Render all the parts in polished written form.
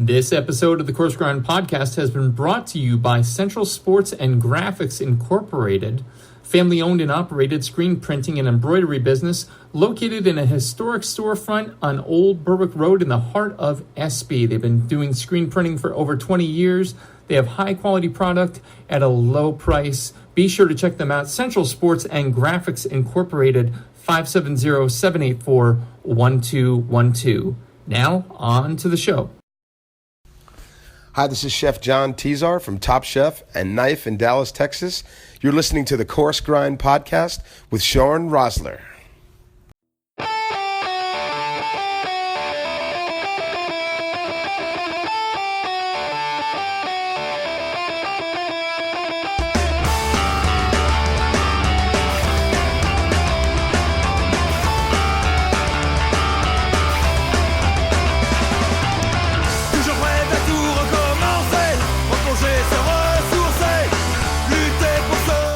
This episode of the Coarse Grind Podcast has been brought to you by Central Sports and Graphics Incorporated, family-owned and operated screen printing and embroidery business located in a historic storefront on Old Berwick Road in the heart of Espy. They've been doing screen printing for over 20 years. They have high-quality product at a low price. Be sure to check them out. Central Sports and Graphics Incorporated, 570-784-1212. Now, on to the show. Hi, this is Chef John Tezar from Top Chef and Knife in Dallas, Texas. You're listening to the Coarse Grind Podcast with Shawn Rosler.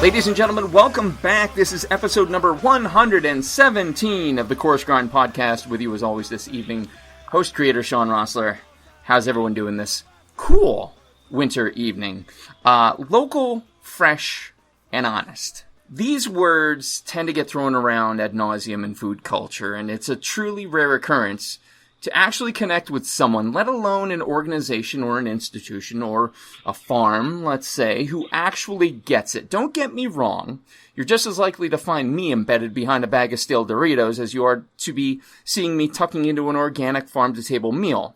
Ladies and gentlemen, welcome back. This is episode number 117 of the Coarse Grind Podcast. With you as always this evening, host creator Shawn Rosler. How's everyone doing this cool winter evening? Local, fresh, and honest. These words tend to get thrown around ad nauseum in food culture, and it's a truly rare occurrence to actually connect with someone, let alone an organization or an institution or a farm, let's say, who actually gets it. Don't get me wrong. You're just as likely to find me embedded behind a bag of stale Doritos as you are to be seeing me tucking into an organic farm-to-table meal.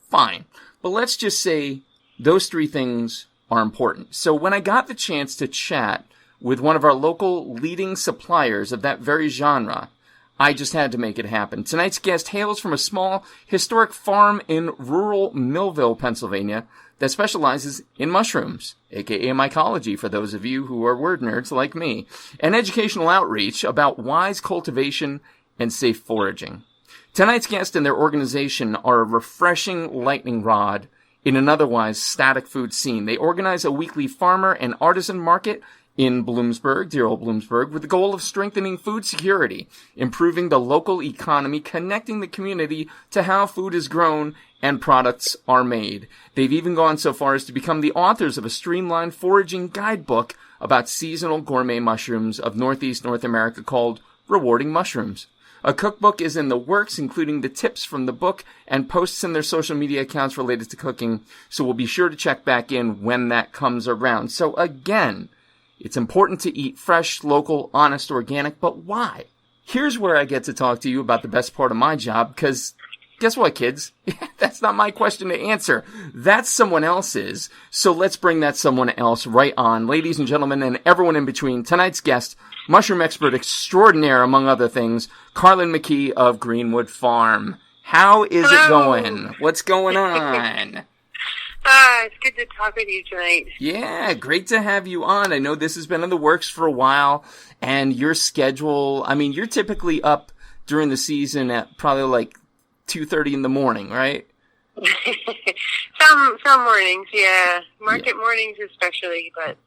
Fine. But let's just say those three things are important. So when I got the chance to chat with one of our local leading suppliers of that very genre, I just had to make it happen. Tonight's guest hails from a small, historic farm in rural Millville, Pennsylvania, that specializes in mushrooms, aka mycology for those of you who are word nerds like me, and educational outreach about wise cultivation and safe foraging. Tonight's guest and their organization are a refreshing lightning rod in an otherwise static food scene. They organize a weekly farmer and artisan market in Bloomsburg, dear old Bloomsburg, with the goal of strengthening food security, improving the local economy, connecting the community to how food is grown and products are made. They've even gone so far as to become the authors of a streamlined foraging guidebook about seasonal gourmet mushrooms of Northeast North America called Rewarding Mushrooms. A cookbook is in the works, including the tips from the book and posts in their social media accounts related to cooking, so we'll be sure to check back in when that comes around. So again, it's important to eat fresh, local, honest, organic, but why? Here's where I get to talk to you about the best part of my job, because guess what, kids? That's not my question to answer. That's someone else's. So let's bring that someone else right on. Ladies and gentlemen, and everyone in between, tonight's guest, mushroom expert extraordinaire, among other things, Carlyn McKee of Greenwood Farm. How is it going? What's going on? It's good to talk with you tonight. Yeah, great to have you on. I know this has been in the works for a while, and your schedule, I mean, you're typically up during the season at probably like 2:30 in the morning, right? Some mornings, yeah. Market mornings especially, but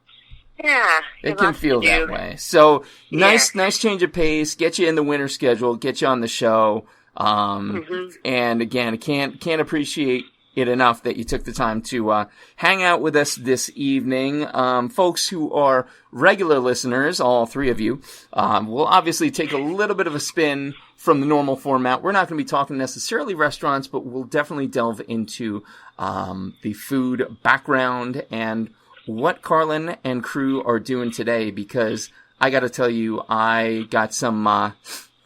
yeah. It can feel that way. So, nice change of pace, get you in the winter schedule, get you on the show. And again, can't appreciate it enough that you took the time to hang out with us this evening. Folks who are regular listeners, all three of you, will obviously take a little bit of a spin from the normal format. We're not going to be talking necessarily restaurants, but we'll definitely delve into the food background and what Carlyn and crew are doing today, because I got to tell you, I got some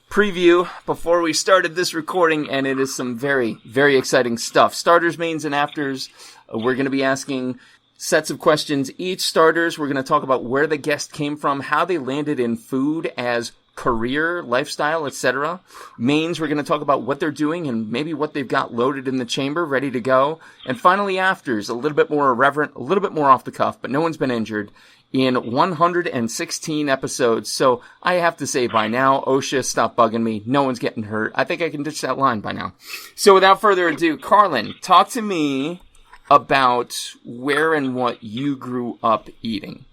preview before we started this recording, and it is some very, very exciting stuff. Starters, mains, and afters. We're going to be asking sets of questions each. Starters, we're going to talk about where the guest came from, how they landed in food as career, lifestyle, etc. Mains, we're going to talk about what they're doing and maybe what they've got loaded in the chamber, ready to go. And finally, afters, a little bit more irreverent, a little bit more off the cuff, but no one's been injured in 116 episodes. So I have to say by now, OSHA, stop bugging me. No one's getting hurt. I think I can ditch that line by now. So without further ado, Carlyn, talk to me about where and what you grew up eating.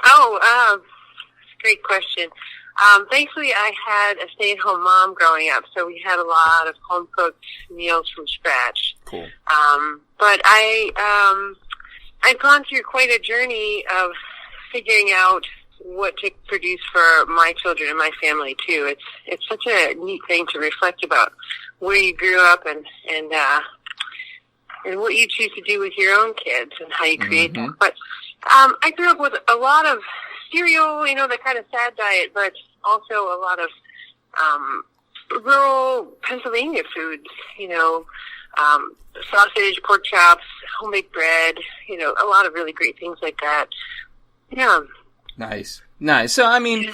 Oh, great question. Thankfully, I had a stay-at-home mom growing up, so we had a lot of home-cooked meals from scratch. Cool. But I've gone through quite a journey of figuring out what to produce for my children and my family too. It's such a neat thing to reflect about where you grew up and what you choose to do with your own kids and how you create them. But I grew up with a lot of cereal, the kind of sad diet, but also a lot of rural Pennsylvania foods, sausage, pork chops, homemade bread, a lot of really great things like that. Yeah. Nice. So, I mean,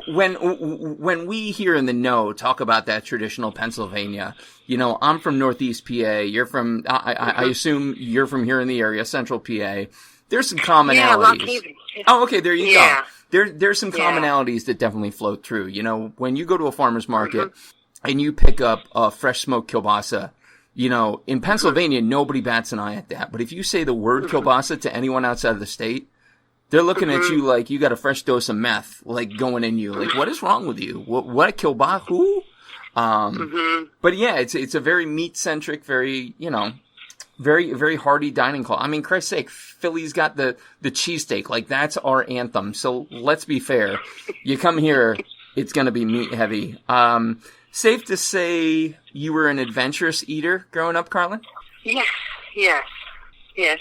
when we here in the know talk about that traditional Pennsylvania, I'm from Northeast PA. You're from, I assume you're from here in the area, Central PA. There's some commonalities. Yeah, oh, okay, there you go. There's some commonalities that definitely flow through. When you go to a farmer's market and you pick up a fresh smoked kielbasa, in Pennsylvania, nobody bats an eye at that. But if you say the word kielbasa to anyone outside of the state, they're looking at you like you got a fresh dose of meth, like going in you. Like, what is wrong with you? What a kielbasa? Who? But yeah, it's a very meat centric, very, very, very hearty dining hall. I mean, Christ's sake, Philly's got the cheesesteak. Like, that's our anthem. So let's be fair. You come here, it's going to be meat heavy. Safe to say you were an adventurous eater growing up, Carlyn? Yes.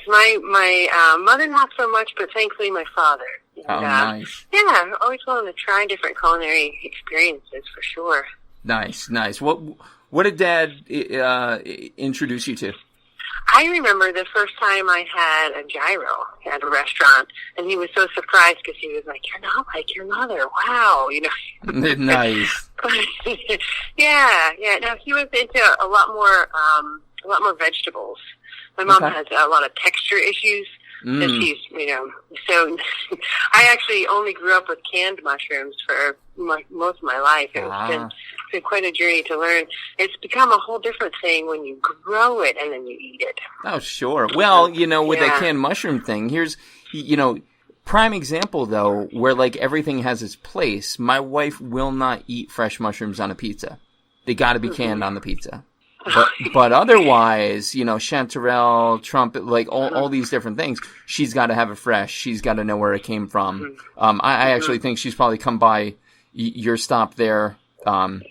My mother not so much, but thankfully my father. And, nice. Yeah, I'm always willing to try different culinary experiences for sure. Nice. What did Dad introduce you to? I remember the first time I had a gyro at a restaurant, and he was so surprised because he was like, "You're not like your mother, wow!" Nice. Yeah. No, he was into a lot more vegetables. My mom has a lot of texture issues. And she's, so I actually only grew up with canned mushrooms for most of my life. It's been quite a journey to learn. It's become a whole different thing when you grow it and then you eat it. Oh, sure. Well, with that canned mushroom thing, here's, prime example though, where like everything has its place. My wife will not eat fresh mushrooms on a pizza. They got to be canned on the pizza. But otherwise, chanterelle, trumpet, like all these different things, she's got to have it fresh. She's got to know where it came from. I actually think she's probably come by your stop there when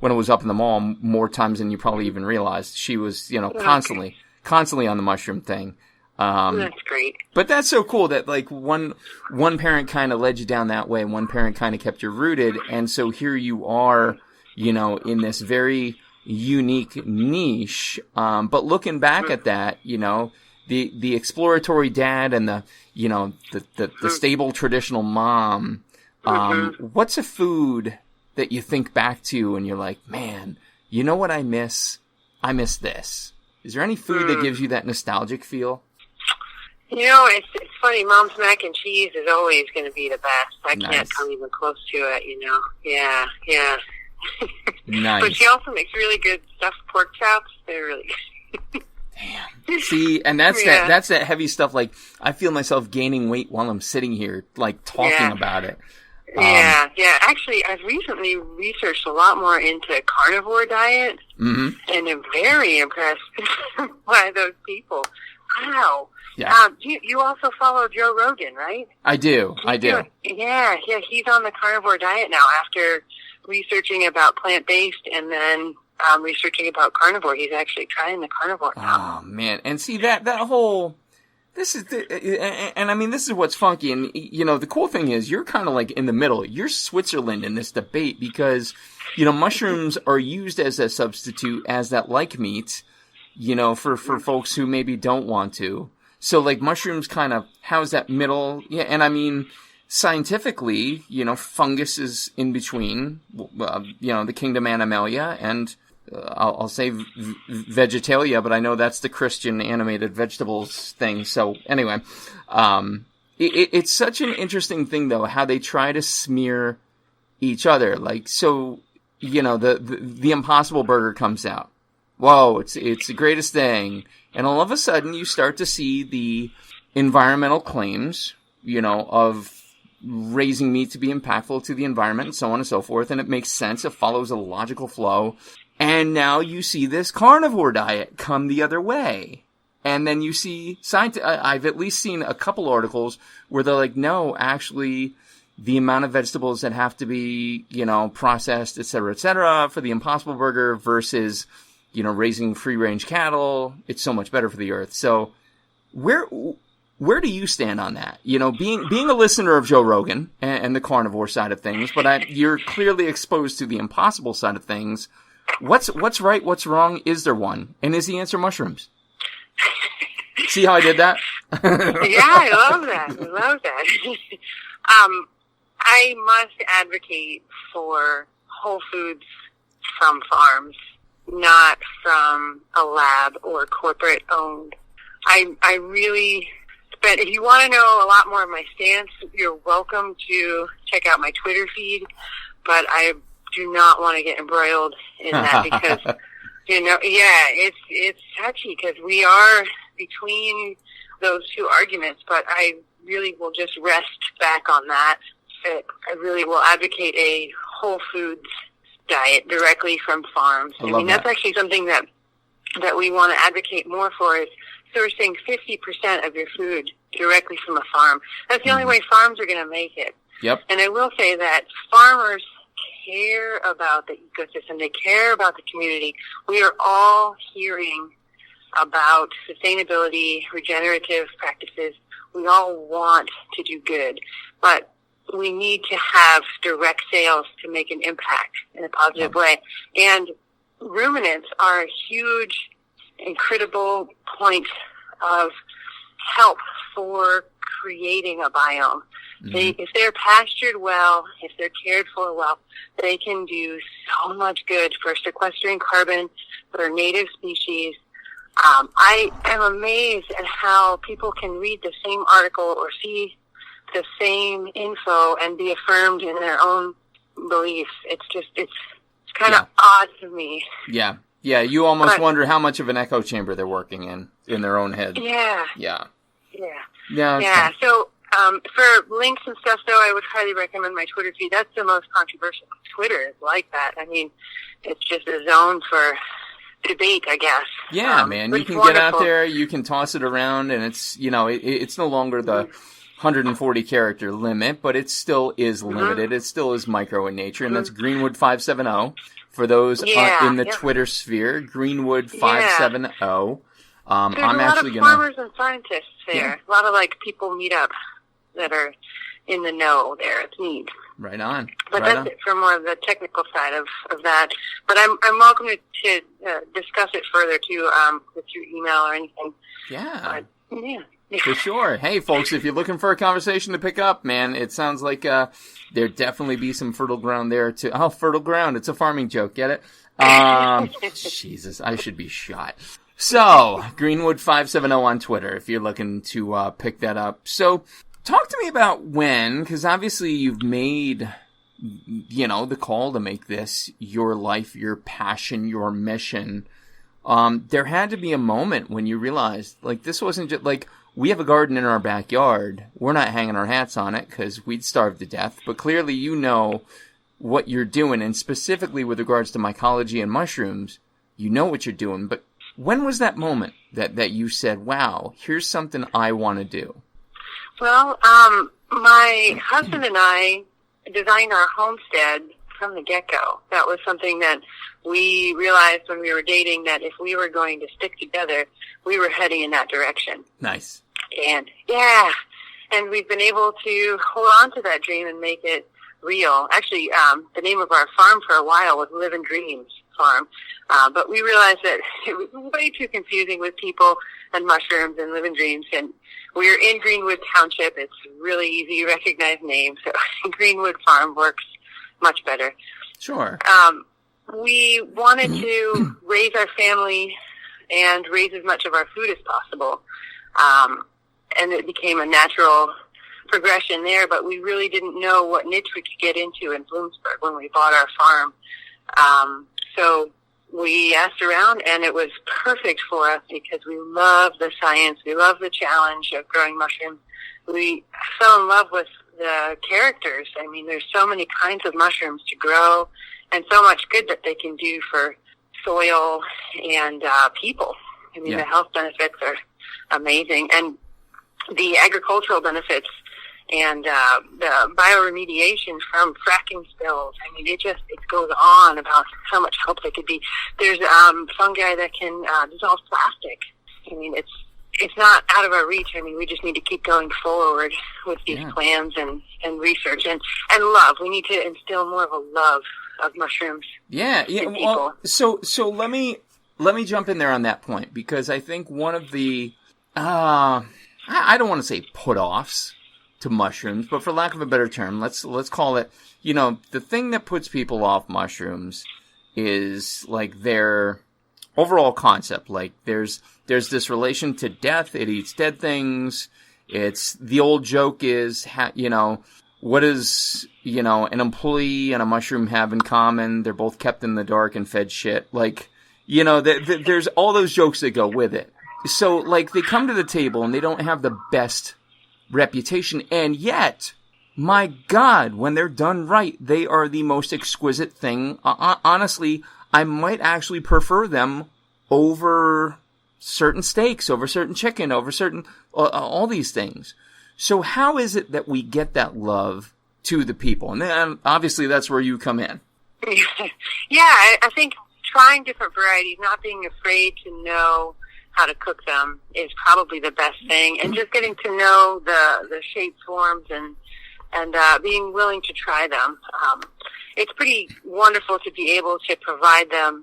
it was up in the mall more times than you probably even realized. She was, constantly on the mushroom thing. That's great. But that's so cool that like one parent kind of led you down that way, and one parent kind of kept you rooted, and so here you are, in this very unique niche. But looking back at that, the exploratory dad and the stable traditional mom, what's a food that you think back to and you're like, man, you know what I miss? I miss this. Is there any food that gives you that nostalgic feel? It's funny. Mom's mac and cheese is always going to be the best. I can't come even close to it, Yeah. Nice. But she also makes really good stuffed pork chops. They're really good. Damn. See, and that's that heavy stuff. Like, I feel myself gaining weight while I'm sitting here, like, talking about it. Yeah. Actually, I've recently researched a lot more into carnivore diet, and I'm very impressed by those people. Wow. Yeah. You also follow Joe Rogan, right? I do. Yeah. He's on the carnivore diet now after researching about plant-based and then researching about carnivore. He's actually trying the carnivore now. Oh, man. And see, that whole... This is this is what's funky. And, the cool thing is you're kind of like in the middle. You're Switzerland in this debate because, mushrooms are used as a substitute, as that like meat, for folks who maybe don't want to. So, like, mushrooms kind of house that middle. Yeah, and scientifically, fungus is in between, the kingdom Animalia and I'll say Vegetalia, but I know that's the Christian animated vegetables thing. So anyway, it's such an interesting thing though, how they try to smear each other. Like, so, the Impossible Burger comes out. Whoa, it's the greatest thing. And all of a sudden you start to see the environmental claims, of raising meat to be impactful to the environment and so on and so forth, and it makes sense. It follows a logical flow. And now you see this carnivore diet come the other way. And then you see, I've at least seen a couple articles where they're like, no, actually, the amount of vegetables that have to be, processed, et cetera, for the Impossible Burger versus, raising free-range cattle, it's so much better for the earth. So where do you stand on that? Being a listener of Joe Rogan and the carnivore side of things, but you're clearly exposed to the Impossible side of things. What's right? What's wrong? Is there one? And is the answer mushrooms? See how I did that? Yeah, I love that. I must advocate for whole foods from farms, not from a lab or corporate owned. I really, but if you want to know a lot more of my stance, you're welcome to check out my Twitter feed, but I do not want to get embroiled in that because, it's touchy because we are between those two arguments, but I really will just rest back on that. I really will advocate a whole foods diet directly from farms. I mean, that's actually something that we want to advocate more for is sourcing 50% of your food directly from a farm. That's the only way farms are going to make it. Yep. And I will say that farmers care about the ecosystem. They care about the community. We are all hearing about sustainability, regenerative practices. We all want to do good, but we need to have direct sales to make an impact in a positive way. And ruminants are a huge, incredible point of help for creating a biome. If they're pastured well, if they're cared for well, they can do so much good for sequestering carbon for native species. I am amazed at how people can read the same article or see the same info and be affirmed in their own beliefs. It's kind of odd to me. Yeah. Yeah, you almost wonder how much of an echo chamber they're working in their own head. Yeah. Yeah. Yeah. Yeah. Yeah. So, for links and stuff, though, I would highly recommend my Twitter feed. That's the most controversial. Twitter is like that. I mean, it's just a zone for debate, I guess. Yeah, man. You can get out there, you can toss it around, and it's, it's no longer the 140 character limit, but it still is limited. It still is micro in nature, and that's Greenwood 570 for those in the Twitter sphere. Greenwood 570. There's I'm actually a lot of farmers and scientists there. Yeah. A lot of people meet up that are in the know there. It's neat. Right on. But that's it for more of the technical side of that. But I'm welcome to discuss it further too, with your email or anything. Yeah. Yeah. For sure. Hey, folks, if you're looking for a conversation to pick up, man, it sounds like there definitely be some fertile ground there too. Oh, fertile ground. It's a farming joke. Get it? Jesus, I should be shot. So, Greenwood 570 on Twitter if you're looking to pick that up. So, talk to me about when, because obviously you've made, the call to make this your life, your passion, your mission. There had to be a moment when you realized, this wasn't just, we have a garden in our backyard. We're not hanging our hats on it because we'd starve to death. But clearly you know what you're doing, and specifically with regards to mycology and mushrooms, you know what you're doing. But when was that moment that you said, wow, here's something I want to do? Well, my husband and I designed our homestead from the get-go. That was something that we realized when we were dating, that if we were going to stick together, we were heading in that direction. Nice. And we've been able to hold on to that dream and make it real. Actually, the name of our farm for a while was Live in Dreams Farm. But we realized that it was way too confusing with people and mushrooms and Live in Dreams. And we're in Greenwood Township. It's a really easy to recognize name. So Greenwood Farm works much better. Sure. We wanted to raise our family and raise as much of our food as possible. And it became a natural progression there, but we really didn't know what niche we could get into in Bloomsburg when we bought our farm. So we asked around, and it was perfect for us because we love the science. We love the challenge of growing mushrooms. We fell in love with the characters. I mean, there's so many kinds of mushrooms to grow and so much good that they can do for soil and people. I mean, the health benefits are amazing. And the agricultural benefits and the bioremediation from fracking spills. I mean, it goes on about how much help they could be. There's fungi that can dissolve plastic. I mean, it's not out of our reach. I mean, we just need to keep going forward with these plans and research and love. We need to instill more of a love of mushrooms. Yeah. Well, so let me jump in there on that point, because I think one of the I don't want to say put-offs to mushrooms, but for lack of a better term, let's call it, the thing that puts people off mushrooms is like their overall concept. Like there's this relation to death. It eats dead things. It's the old joke is, what does, an employee and a mushroom have in common? They're both kept in the dark and fed shit. Like, there's all those jokes that go with it. So, like, they come to the table and they don't have the best reputation, and yet, my God, when they're done right, they are the most exquisite thing. Honestly, I might actually prefer them over certain steaks, over certain chicken, over certain, all these things. So how is it that we get that love to the people? And then, obviously, that's where you come in. Yeah, I think trying different varieties, not being afraid to know how to cook them is probably the best thing, and just getting to know the shape, forms, and being willing to try them. It's pretty wonderful to be able to provide them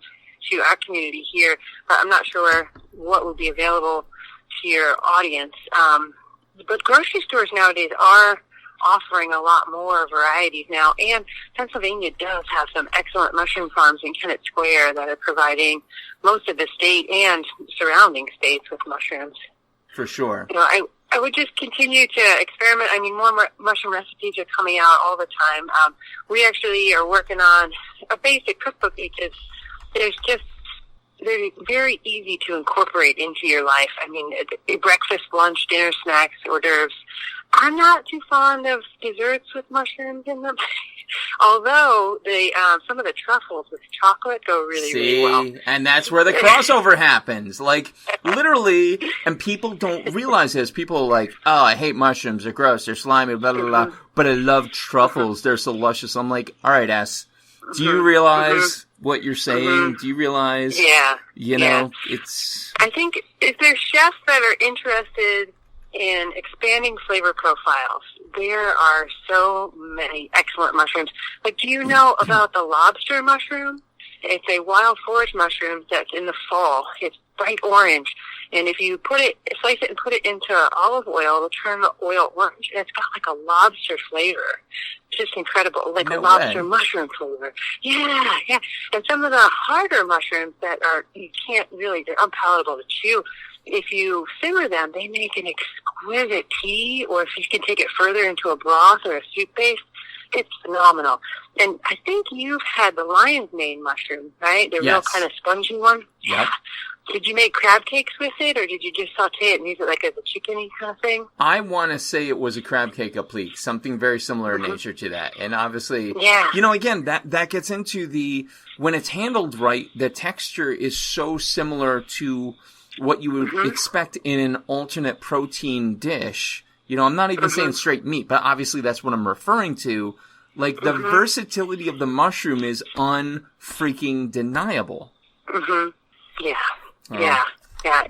to our community here. I'm not sure what would be available to your audience, but grocery stores nowadays are offering a lot more varieties now, and Pennsylvania does have some excellent mushroom farms in Kennett Square that are providing most of the state and surrounding states with mushrooms. For sure. I would just continue to experiment. I mean, more mushroom recipes are coming out all the time. We actually are working on a basic cookbook because they're very easy to incorporate into your life. I mean, breakfast, lunch, dinner, snacks, hors d'oeuvres. I'm not too fond of desserts with mushrooms in them, although some of the truffles with chocolate go really well. And that's where the crossover happens. Like, literally, and people don't realize this. People are like, oh, I hate mushrooms. They're gross. They're slimy, blah, blah, blah. But I love truffles. They're so luscious. I'm like, all right, S, do you realize what you're saying? Do you realize? Yeah. It's... I think if there's chefs that are interested in expanding flavor profiles, there are so many excellent mushrooms. Like, do you know about the lobster mushroom? It's a wild forage mushroom that's in the fall. It's bright orange. And if you slice it and put it into olive oil, it'll turn the oil orange. And it's got like a lobster flavor. It's just incredible. Like a lobster mushroom flavor. Yeah. And some of the harder mushrooms that they're unpalatable to chew. If you simmer them, they make an exquisite tea, or if you can take it further into a broth or a soup base, it's phenomenal. And I think you've had the lion's mane mushroom, right? The real kind of spongy one? Yep. Did you make crab cakes with it, or did you just saute it and use it like as a chicken-y kind of thing? I want to say it was a crab cake applique, something very similar in nature to that. And obviously, again, that gets into when it's handled right, the texture is so similar to what you would expect in an alternate protein dish. I'm not even saying straight meat, but obviously that's what I'm referring to. Like, the versatility of the mushroom is unfreaking deniable. Yeah,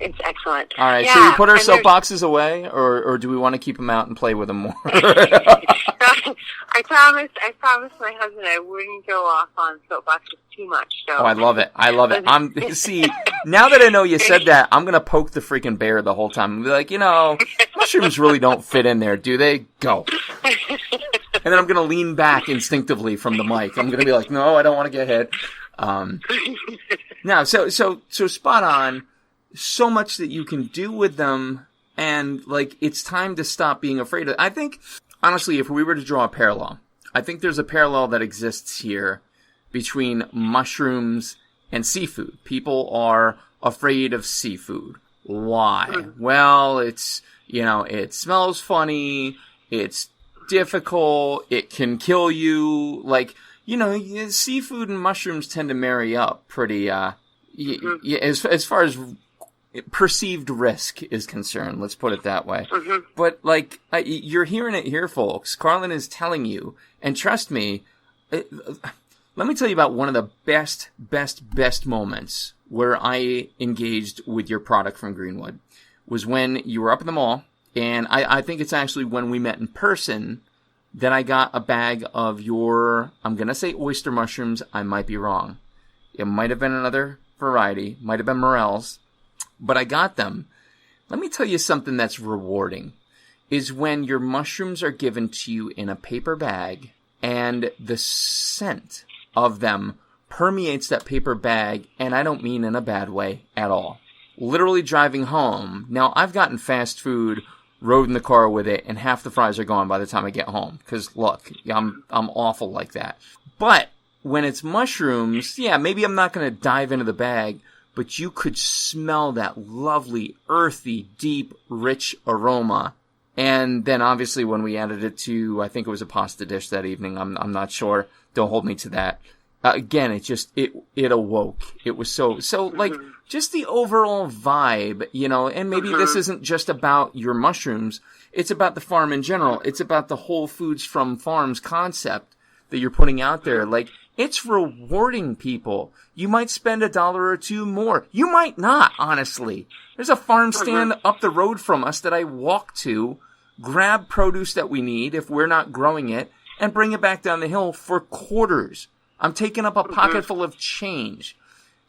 it's excellent. All right, should we put our soapboxes away, or do we want to keep them out and play with them more? I promised my husband I wouldn't go off on soapboxes too much. So. Oh, I love it. See, now that I know you said that, I'm going to poke the freaking bear the whole time and be like, mushrooms really don't fit in there, do they? Go. And then I'm going to lean back instinctively from the mic. I'm going to be like, no, I don't want to get hit. No, so spot on. So much that you can do with them, and like, it's time to stop being afraid of it. I think, honestly, if we were to draw a parallel, I think there's a parallel that exists here between mushrooms and seafood. People are afraid of seafood. Why? Well, it's, it smells funny, it's difficult. It can kill you. Like, seafood and mushrooms tend to marry up pretty, as far as perceived risk is concerned. Let's put it that way. Mm-hmm. But, like, you're hearing it here, folks. Carlyn is telling you, and trust me, let me tell you about one of the best moments where I engaged with your product from Greenwood was when you were up in the mall, and I think it's actually when we met in person that I got a bag of your, I'm going to say oyster mushrooms. I might be wrong. It might have been another variety, might have been morels, but I got them. Let me tell you something that's rewarding, is when your mushrooms are given to you in a paper bag and the scent of them permeates that paper bag, and I don't mean in a bad way at all. Literally driving home. Now, I've gotten fast food, rode in the car with it, and half the fries are gone by the time I get home. Because, look, I'm awful like that. But when it's mushrooms, yeah, maybe I'm not going to dive into the bag, but you could smell that lovely, earthy, deep, rich aroma. And then, obviously, when we added it to, I think it was a pasta dish that evening. I'm not sure. Don't hold me to that. Again, it awoke. It was so like, just the overall vibe, and maybe this isn't just about your mushrooms. It's about the farm in general. It's about the whole foods from farms concept that you're putting out there. Like, it's rewarding people. You might spend $1 or $2 more. You might not, honestly. There's a farm stand up the road from us that I walk to, grab produce that we need if we're not growing it, and bring it back down the hill for quarters. I'm taking up a pocket full of change.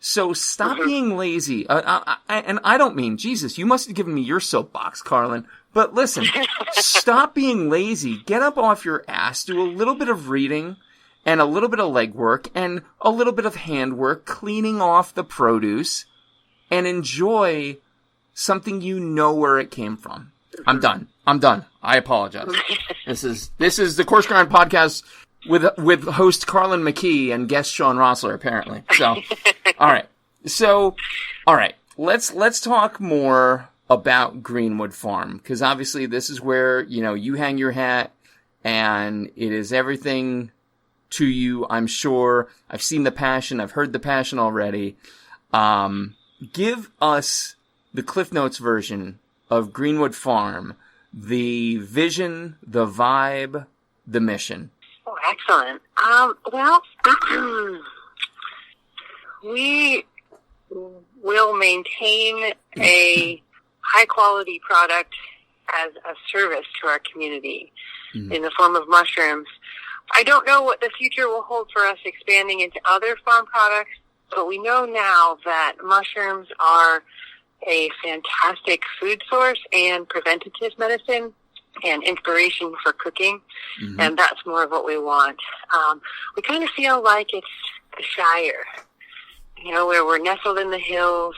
So stop being lazy. And I don't mean, Jesus, you must have given me your soapbox, Carlyn. But listen, stop being lazy. Get up off your ass. Do a little bit of reading and a little bit of legwork and a little bit of handwork, cleaning off the produce, and enjoy something you know where it came from. I'm done. I apologize. This is the Coarse Grind Podcast with host Carlyn McKee and guest Shawn Rosler, apparently. So, all right. Let's talk more about Greenwood Farm, because obviously this is where, you hang your hat, and it is everything to you, I'm sure. I've seen the passion. I've heard the passion already. Give us the Cliff Notes version of Greenwood Farm, the vision, the vibe, the mission. Oh, excellent. Well, we will maintain a high-quality product as a service to our community in the form of mushrooms. I don't know what the future will hold for us expanding into other farm products, but we know now that mushrooms are a fantastic food source and preventative medicine and inspiration for cooking, and that's more of what we want. We kind of feel like it's the Shire, where we're nestled in the hills.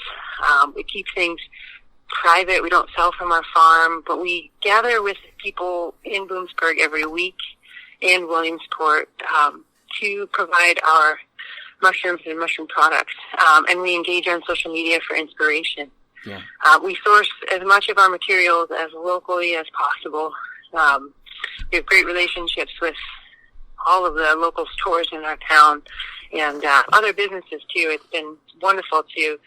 We keep things private. We don't sell from our farm, but we gather with people in Bloomsburg every week and Williamsport to provide our mushrooms and mushroom products, and we engage on social media for inspiration. Yeah. We source as much of our materials as locally as possible. We have great relationships with all of the local stores in our town and other businesses too. It's been wonderful to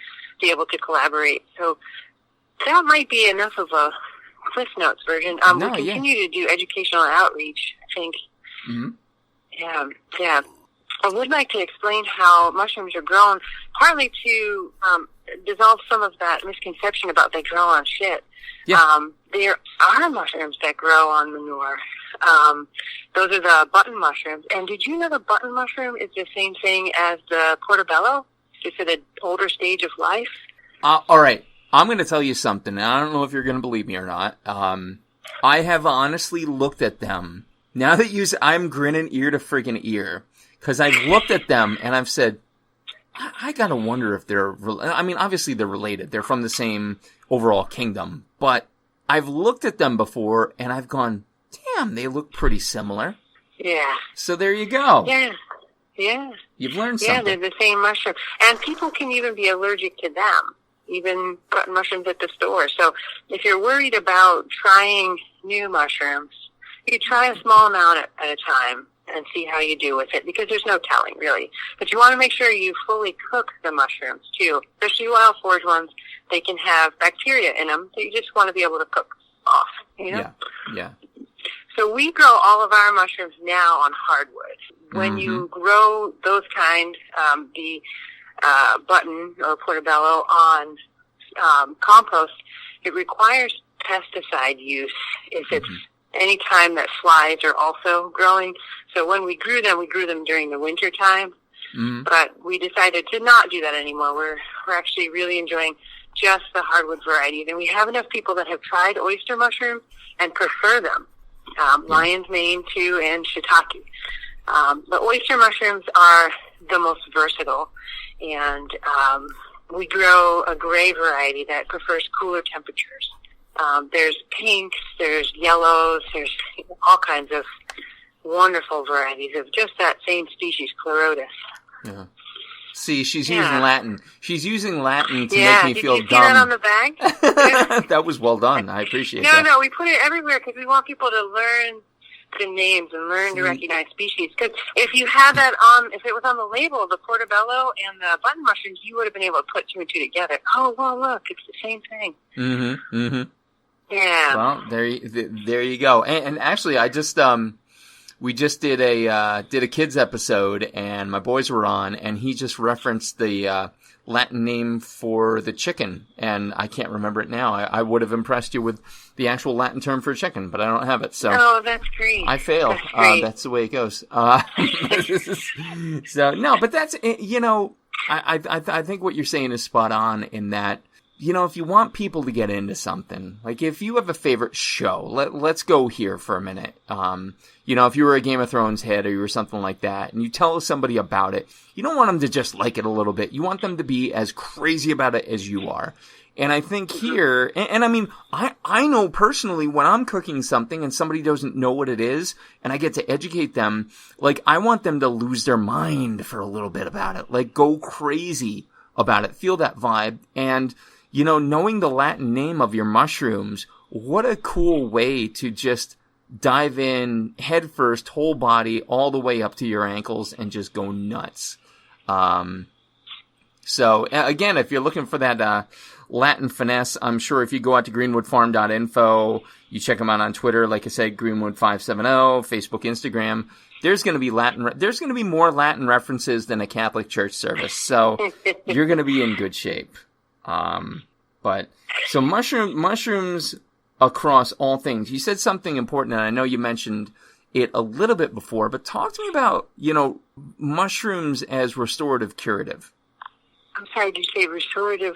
be able to collaborate. So that might be enough of a Cliff Notes version. We continue to do educational outreach, I think. Yeah. I would like to explain how mushrooms are grown, partly to dissolve some of that misconception about they grow on shit. Yeah. There are mushrooms that grow on manure. Those are the button mushrooms. And did you know the button mushroom is the same thing as the portobello, just at an older stage of life? All right. I'm going to tell you something. I don't know if you're going to believe me or not. I have honestly looked at them. Now that I'm grinning ear to friggin' ear, because I've looked at them and I've said, I got to wonder if obviously they're related. They're from the same overall kingdom. But I've looked at them before and I've gone, damn, they look pretty similar. Yeah. So there you go. Yeah. You've learned something. Yeah, they're the same mushroom. And people can even be allergic to them, even button mushrooms at the store. So if you're worried about trying new mushrooms, You try a small amount at a time and see how you do with it, because there's no telling, really. But you want to make sure you fully cook the mushrooms, too. Especially wild forage ones, they can have bacteria in them that you just want to be able to cook off, you know? Yeah. So we grow all of our mushrooms now on hardwood. When you grow those kind, the button or portobello on compost, it requires pesticide use if it's any time that flies are also growing. So when we grew them during the winter time, but we decided to not do that anymore. We're actually really enjoying just the hardwood variety. And we have enough people that have tried oyster mushrooms and prefer them. Lion's mane too, and shiitake. The oyster mushrooms are the most versatile, and we grow a gray variety that prefers cooler temperatures. There's pinks, there's yellows, there's all kinds of wonderful varieties of just that same species, Chlorotis. Yeah. See, she's using Latin. She's using Latin to make me feel dumb. Did you see that on the bag? That was well done. I appreciate that. No, we put it everywhere because we want people to learn the names and learn to recognize species. Because if you had that if it was on the label, the portobello and the button mushrooms, you would have been able to put two and two together. Oh, well, look, it's the same thing. Yeah. Well, there you go. And actually, I just we just did a kids episode, and my boys were on, and he just referenced the Latin name for the chicken, and I can't remember it now. I would have impressed you with the actual Latin term for chicken, but I don't have it. So that's great. I fail. That's great. That's the way it goes. So no, but that's I think what you're saying is spot on in that. If you want people to get into something, like if you have a favorite show, let's go here for a minute. If you were a Game of Thrones head or you were something like that, and you tell somebody about it, you don't want them to just like it a little bit. You want them to be as crazy about it as you are. And I think here, and I mean, I know personally when I'm cooking something and somebody doesn't know what it is, and I get to educate them, like I want them to lose their mind for a little bit about it, like go crazy about it, feel that vibe, and knowing the Latin name of your mushrooms, what a cool way to just dive in head first, whole body, all the way up to your ankles and just go nuts. So again, if you're looking for that Latin finesse, I'm sure if you go out to greenwoodfarm.info, you check them out on Twitter, like I said, Greenwood570, Facebook, Instagram, there's going to be there's going to be more Latin references than a Catholic church service. So you're going to be in good shape. But so mushrooms across all things. You said something important, and I know you mentioned it a little bit before, but talk to me about, mushrooms as restorative curative. I'm sorry, did you say restorative?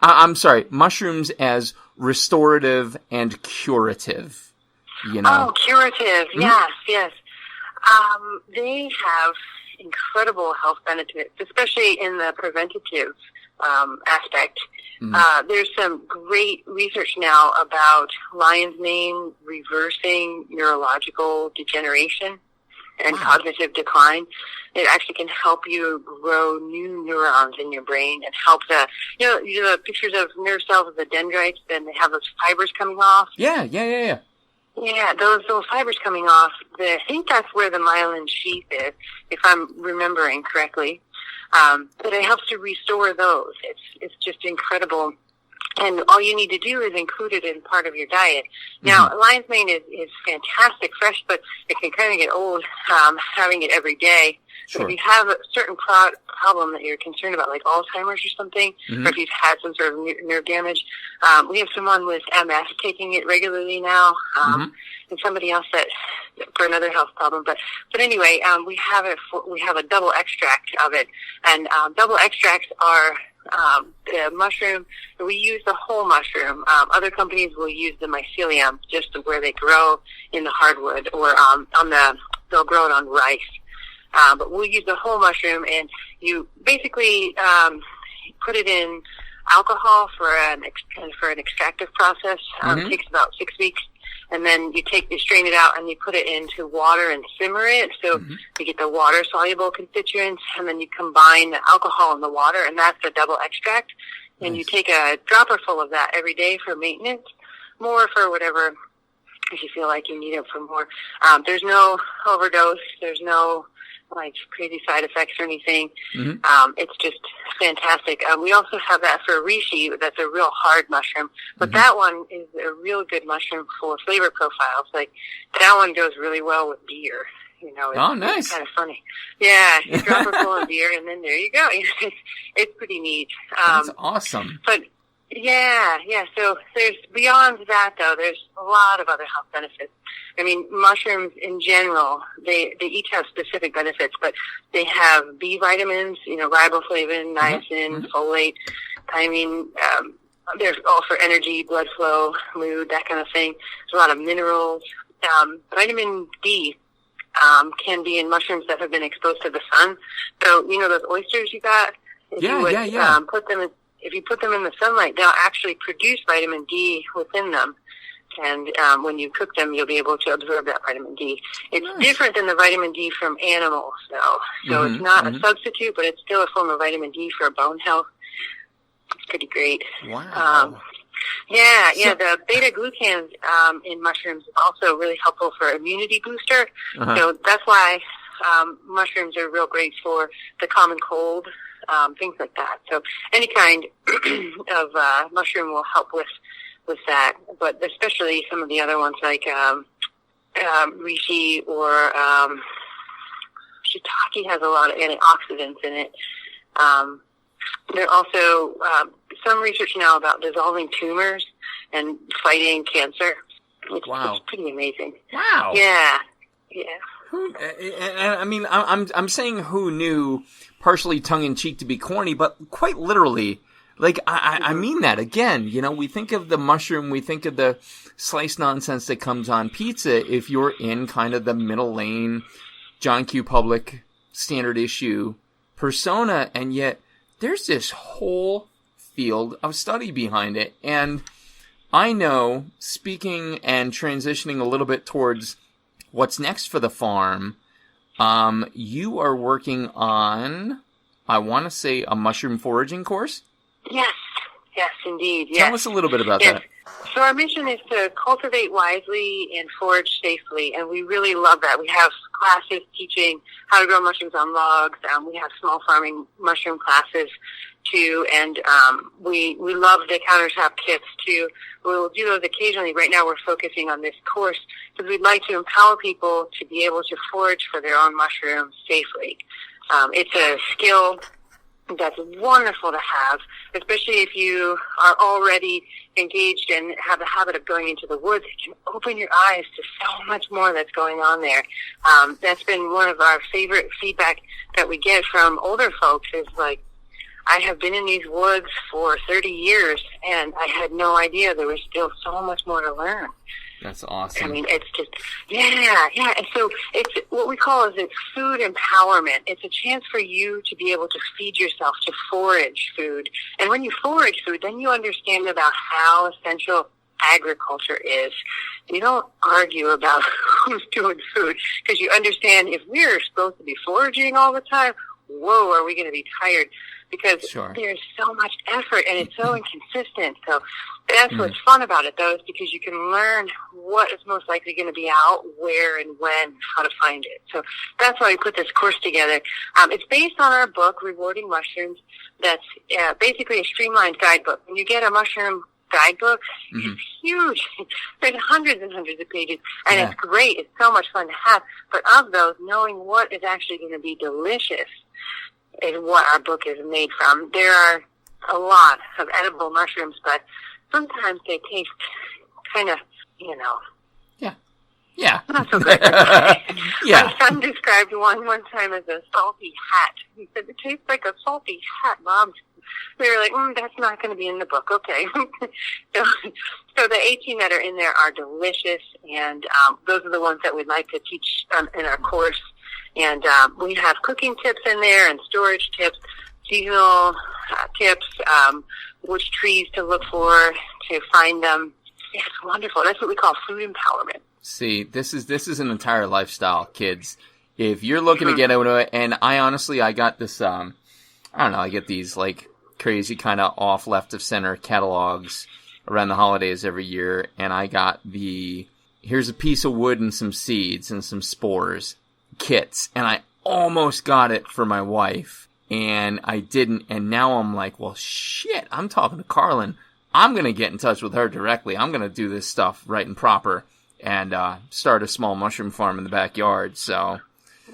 I'm sorry, mushrooms as restorative and curative, Oh, curative, yes. They have incredible health benefits, especially in the preventative aspect. There's some great research now about lion's mane reversing neurological degeneration and cognitive decline. It actually can help you grow new neurons in your brain and help the pictures of nerve cells of the dendrites, then they have those fibers coming off. Yeah. Yeah, those fibers coming off, I think that's where the myelin sheath is, if I'm remembering correctly. But it helps to restore those. It's just incredible. And all you need to do is include it in part of your diet. Now, lion's mane is fantastic fresh, but it can kind of get old having it every day. Sure. If you have a certain problem that you're concerned about, like Alzheimer's or something, or if you've had some sort of nerve damage, we have someone with MS taking it regularly now, and somebody else that for another health problem. But anyway, we have a double extract of it, and double extracts are the mushroom. We use the whole mushroom. Other companies will use the mycelium, just where they grow in the hardwood, or they'll grow it on rice. But we'll use the whole mushroom, and you basically put it in alcohol for an extractive process. It takes about 6 weeks, and then you strain it out, and you put it into water and simmer it. So you get the water-soluble constituents, and then you combine the alcohol and the water, and that's a double extract. And you take a dropper full of that every day for maintenance, more for whatever if you feel like you need it for more. There's no overdose. There's no like crazy side effects or anything. It's just fantastic. We also have that for reishi. That's a real hard mushroom, but that one is a real good mushroom for flavor profiles. Like that one goes really well with beer. You know, nice. It's kind of funny. Yeah, you drop it full of beer, and then there you go. It's pretty neat. That's awesome. But yeah. So there's beyond that though. There's a lot of other health benefits. I mean, mushrooms in general, they each have specific benefits, but they have B vitamins, you know, riboflavin, niacin, folate, thiamine. There's all for energy, blood flow, mood, that kind of thing. There's a lot of minerals. Vitamin D can be in mushrooms that have been exposed to the sun. So, you know, those oysters you got? If you put them in the sunlight, they'll actually produce vitamin D within them. And when you cook them, you'll be able to absorb that vitamin D. It's different than the vitamin D from animals, though. So it's not a substitute, but it's still a form of vitamin D for bone health. It's pretty great. Wow. The beta-glucans in mushrooms is also really helpful for immunity booster. So that's why mushrooms are real great for the common cold, things like that. So any kind of mushroom will help with that, but especially some of the other ones like reishi or shiitake has a lot of antioxidants in it. There are also some research now about dissolving tumors and fighting cancer. It's pretty amazing. Wow. Yeah. I mean, I'm saying who knew, partially tongue-in-cheek to be corny, but quite literally. Like, I mean that. Again, you know, we think of the mushroom, we think of the sliced nonsense that comes on pizza if you're in kind of the middle lane, John Q. Public, standard issue persona, and yet there's this whole field of study behind it. And I know, speaking and transitioning a little bit towards what's next for the farm, you are working on, I want to say, a mushroom foraging course? Yes, indeed. Tell us a little bit about that. So our mission is to cultivate wisely and forage safely, and we really love that. We have classes teaching how to grow mushrooms on logs. We have small farming mushroom classes too, and we love the countertop kits too. We'll do those occasionally. Right now we're focusing on this course because we'd like to empower people to be able to forage for their own mushrooms safely. It's a skill that's wonderful to have, especially if you are already engaged and have the habit of going into the woods. It can open your eyes to so much more that's going on there. That's been one of our favorite feedback that we get from older folks is like, I have been in these woods for 30 years and I had no idea there was still so much more to learn. That's awesome. I mean, it's just, yeah. And so it's what we call it's food empowerment. It's a chance for you to be able to feed yourself, to forage food. And when you forage food, then you understand about how essential agriculture is. You don't argue about who's doing food because you understand if we're supposed to be foraging all the time, whoa, are we going to be tired? Because there's so much effort and it's so inconsistent. So that's what's fun about it, though, is because you can learn what is most likely going to be out, where and when, how to find it. So that's why we put this course together. It's based on our book, Rewarding Mushrooms. That's basically a streamlined guidebook. When you get a mushroom guidebook, it's huge. There's hundreds and hundreds of pages, and it's great. It's so much fun to have. But of those, knowing what is actually going to be delicious is what our book is made from. There are a lot of edible mushrooms, but sometimes they taste kind of, not so good. My son described one time as a salty hat. He said, it tastes like a salty hat, Mom. We were like, that's not going to be in the book. Okay. So the 18 that are in there are delicious, and those are the ones that we'd like to teach in our course. And we have cooking tips in there and storage tips, seasonal tips, which trees to look for, to find them. It's wonderful. That's what we call food empowerment. See, this is an entire lifestyle, kids. If you're looking to get into it, and I got this, I get these like crazy kind of off left of center catalogs around the holidays every year, and I got the here's a piece of wood and some seeds and some spores, kits. And I almost got it for my wife, and I didn't. And now I'm like, well, shit, I'm talking to Carlyn. I'm going to get in touch with her directly. I'm going to do this stuff right and proper and start a small mushroom farm in the backyard. So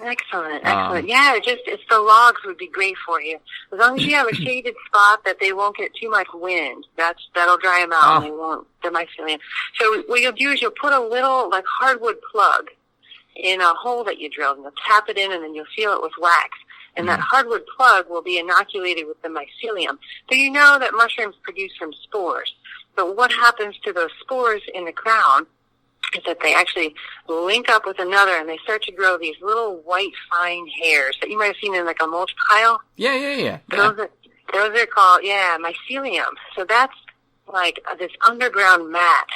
excellent. Yeah, it's the logs would be great for you. As long as you have a shaded spot that they won't get too much wind. That'll dry them out and they won't, the mycelium. So what you'll do is you'll put a little like hardwood plug in a hole that you drilled, and you'll tap it in, and then you'll seal it with wax. And that hardwood plug will be inoculated with the mycelium. So you know that mushrooms produce from spores. But what happens to those spores in the ground is that they actually link up with another, and they start to grow these little white fine hairs that you might have seen in like a mulch pile. Yeah. Those are called, mycelium. So that's like this underground mat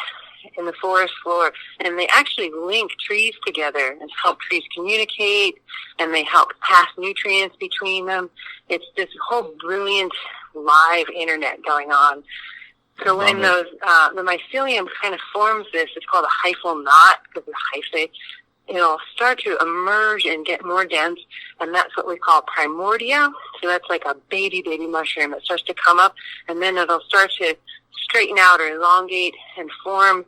in the forest floor, and they actually link trees together and help trees communicate, and they help pass nutrients between them. It's this whole brilliant live internet going on. So when those the mycelium kind of forms this, it's called a hyphal knot because of the hyphae. It'll start to emerge and get more dense, and that's what we call primordia. So that's like a baby mushroom that starts to come up, and then it'll start to straighten out or elongate and form.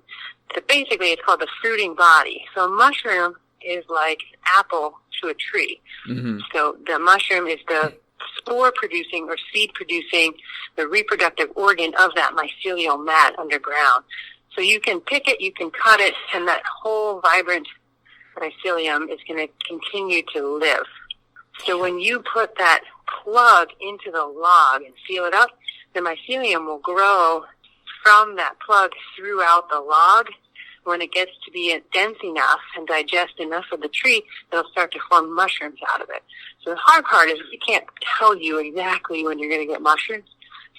So basically, it's called the fruiting body. So a mushroom is like an apple to a tree. Mm-hmm. So the mushroom is the spore-producing or seed-producing, the reproductive organ of that mycelial mat underground. So you can pick it, you can cut it, and that whole vibrant mycelium is going to continue to live. So when you put that plug into the log and seal it up, the mycelium will grow from that plug throughout the log. When it gets to be dense enough and digest enough of the tree, it'll start to form mushrooms out of it. So the hard part is we can't tell you exactly when you're going to get mushrooms.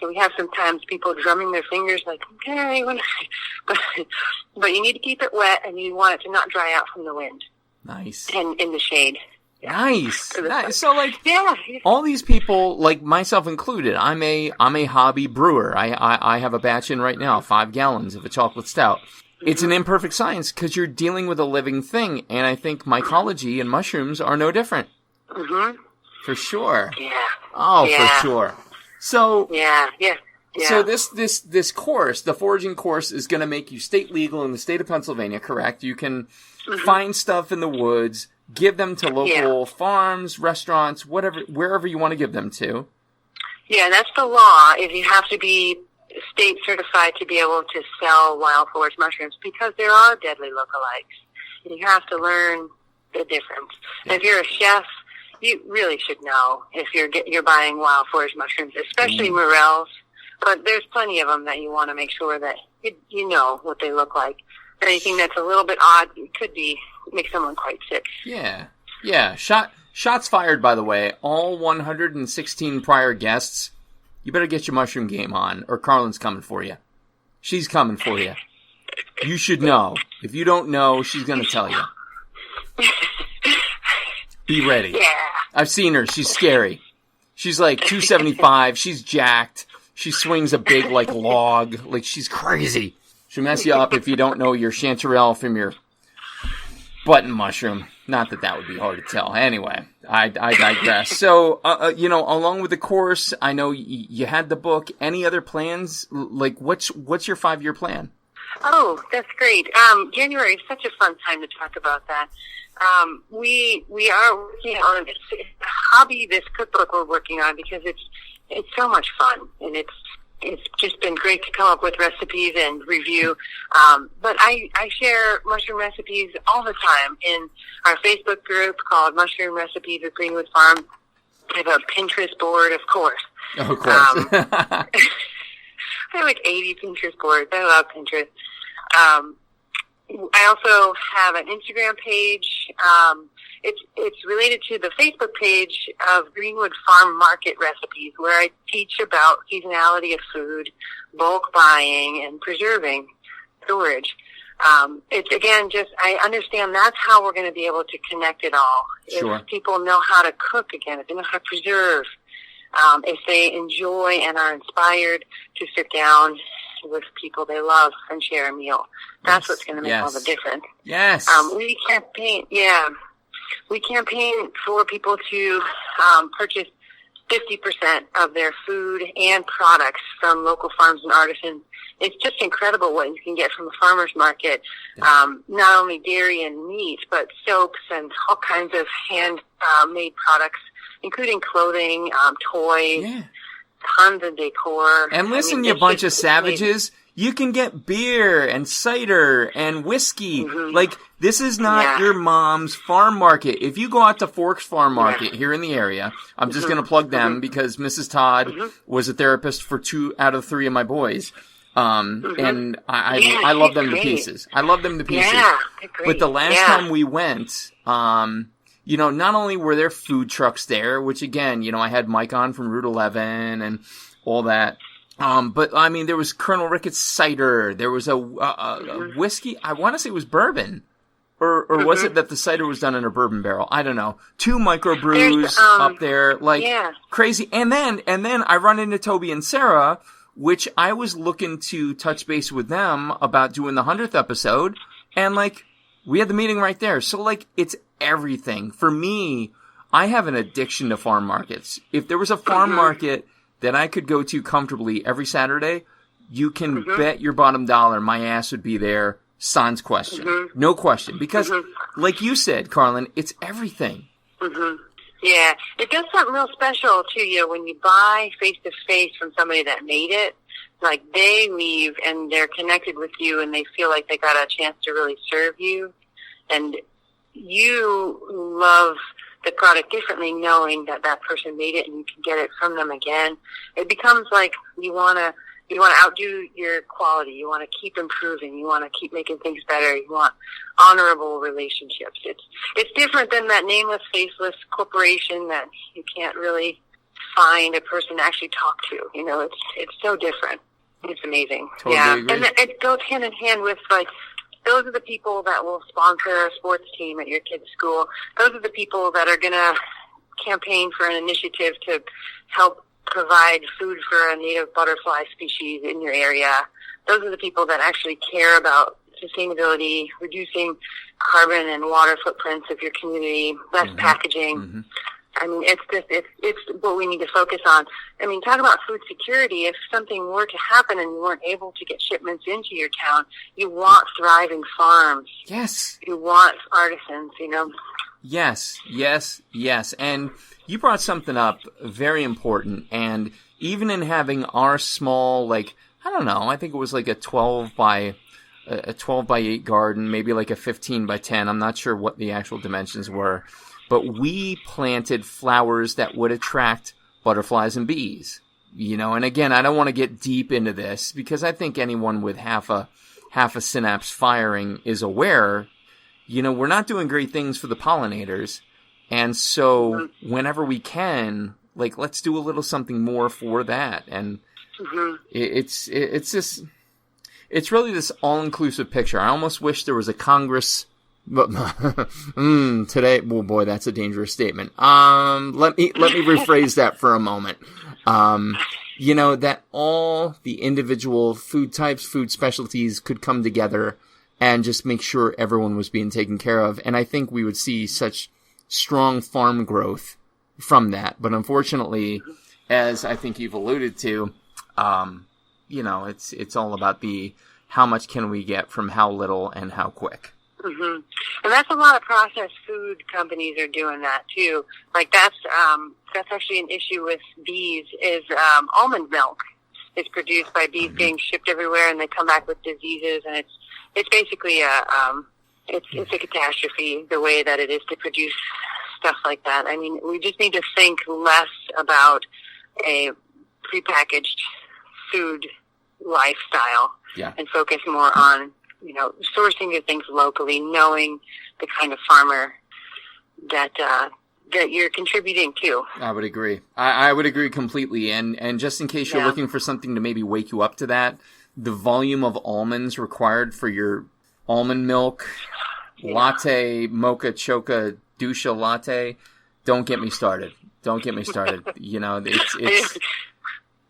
So we have sometimes people drumming their fingers like, okay, but you need to keep it wet, and you want it to not dry out from the wind. Nice. And in the shade. Yeah. Nice. So like, all these people, like myself included, I'm a hobby brewer. I have a batch in right now, 5 gallons of a chocolate stout. It's an imperfect science because you're dealing with a living thing, and I think mycology and mushrooms are no different. Mm-hmm. For sure. Yeah. Oh, yeah. For sure. So yeah. So this course, the foraging course, is going to make you state legal in the state of Pennsylvania, correct? You can find stuff in the woods, give them to local farms, restaurants, wherever you want to give them to. Yeah, that's the law. Is you have to be state certified to be able to sell wild forage mushrooms because there are deadly lookalikes. And you have to learn the difference. And if you're a chef, you really should know if you're buying wild forage mushrooms, especially morels. But there's plenty of them that you want to make sure that you know what they look like. Anything that's a little bit odd could make someone quite sick. Yeah. Shots fired, by the way. All 116 prior guests, you better get your mushroom game on, or Carlyn's coming for you. She's coming for you. You should know. If you don't know, she's going to tell you. Be ready. Yeah. I've seen her. She's scary. She's like 275. She's jacked. She swings a big, like, log. Like, she's crazy. She'll mess you up if you don't know your chanterelle from your button mushroom. Not that would be hard to tell. Anyway, I digress. So, along with the course, I know you had the book. Any other plans? Like, what's your 5-year plan? Oh, that's great. January is such a fun time to talk about that. We are working on it's a hobby, this cookbook we're working on, because it's so much fun, and it's just been great to come up with recipes and review. But I share mushroom recipes all the time in our Facebook group called Mushroom Recipes at Greenwood Farm. I have a Pinterest board, of course. Oh, of course. I have like 80 Pinterest boards. I love Pinterest. I also have an Instagram page. It's related to the Facebook page of Greenwood Farm Market Recipes, where I teach about seasonality of food, bulk buying, and preserving storage. It's again I understand that's how we're going to be able to connect it all. Sure. If people know how to cook again, if they know how to preserve, if they enjoy and are inspired to sit down with people they love and share a meal. That's what's going to make all the difference. Yes. We campaign for people to purchase 50% of their food and products from local farms and artisans. It's just incredible what you can get from a farmer's market. Not only dairy and meat, but soaps and all kinds of hand-made products, including clothing, toys, tons of decor. And listen, you bunch of savages, you can get beer and cider and whiskey. Like, this is not your mom's farm market. If you go out to Forks Farm Market here in the area, I'm just going to plug them because Mrs. Todd was a therapist for 2 out of 3 of my boys. And I love them to pieces. I love them to pieces. Yeah, they're great. But the last time we went, you know, not only were there food trucks there, which again, you know, I had Mike on from Route 11 and all that. But I mean, there was Colonel Ricketts cider. There was a whiskey. I want to say it was bourbon. Or was it that the cider was done in a bourbon barrel? I don't know. 2 microbrews up there, like crazy. And then I run into Toby and Sarah, which I was looking to touch base with them about doing the 100th episode. And like, we had the meeting right there. So like, it's everything. For me, I have an addiction to farm markets. If there was a farm market that I could go to comfortably every Saturday, you can bet your bottom dollar my ass would be there. Sans question. No question. Because, like you said, Carlyn, it's everything. Yeah. It does something real special to you when you buy face-to-face from somebody that made it. Like, they leave and they're connected with you and they feel like they got a chance to really serve you. And you love the product differently knowing that that person made it and you can get it from them again. It becomes like you want to outdo your quality. You want to keep improving. You want to keep making things better. You want honorable relationships. It's different than that nameless, faceless corporation that you can't really find a person to actually talk to. You know, it's so different. It's amazing. Totally agree. And it goes hand in hand with, like, those are the people that will sponsor a sports team at your kid's school. Those are the people that are going to campaign for an initiative to help provide food for a native butterfly species in your area. Those are the people that actually care about sustainability, reducing carbon and water footprints of your community, less packaging. I mean, it's what we need to focus on. I mean, talk about food security. If something were to happen and you weren't able to get shipments into your town, you want thriving farms. Yes. You want artisans, you know. Yes. And you brought something up very important. And even in having our small, like, I don't know, I think it was like a 12 by 8 garden, maybe like a 15 by 10. I'm not sure what the actual dimensions were. But we planted flowers that would attract butterflies and bees, you know. And again, I don't want to get deep into this because I think anyone with half a synapse firing is aware, you know, we're not doing great things for the pollinators. And so whenever we can, like, let's do a little something more for that. And it's just, it's really this all-inclusive picture. I almost wish there was a Congress. But today, oh boy, that's a dangerous statement. Let me rephrase that for a moment. You know, that all the individual food types, food specialties could come together and just make sure everyone was being taken care of. And I think we would see such strong farm growth from that. But unfortunately, as I think you've alluded to, you know, it's all about how much can we get from how little and how quick. And that's a lot of processed food companies are doing that too. Like that's actually an issue with bees is almond milk is produced by bees being shipped everywhere and they come back with diseases and it's basically it's a catastrophe the way that it is to produce stuff like that. I mean, we just need to think less about a prepackaged food lifestyle and focus more on, you know, sourcing your things locally, knowing the kind of farmer that you're contributing to. I would agree. I would agree completely. And just in case you're looking for something to maybe wake you up to that, the volume of almonds required for your almond milk, latte, mocha, choca, dusha latte, don't get me started. You know,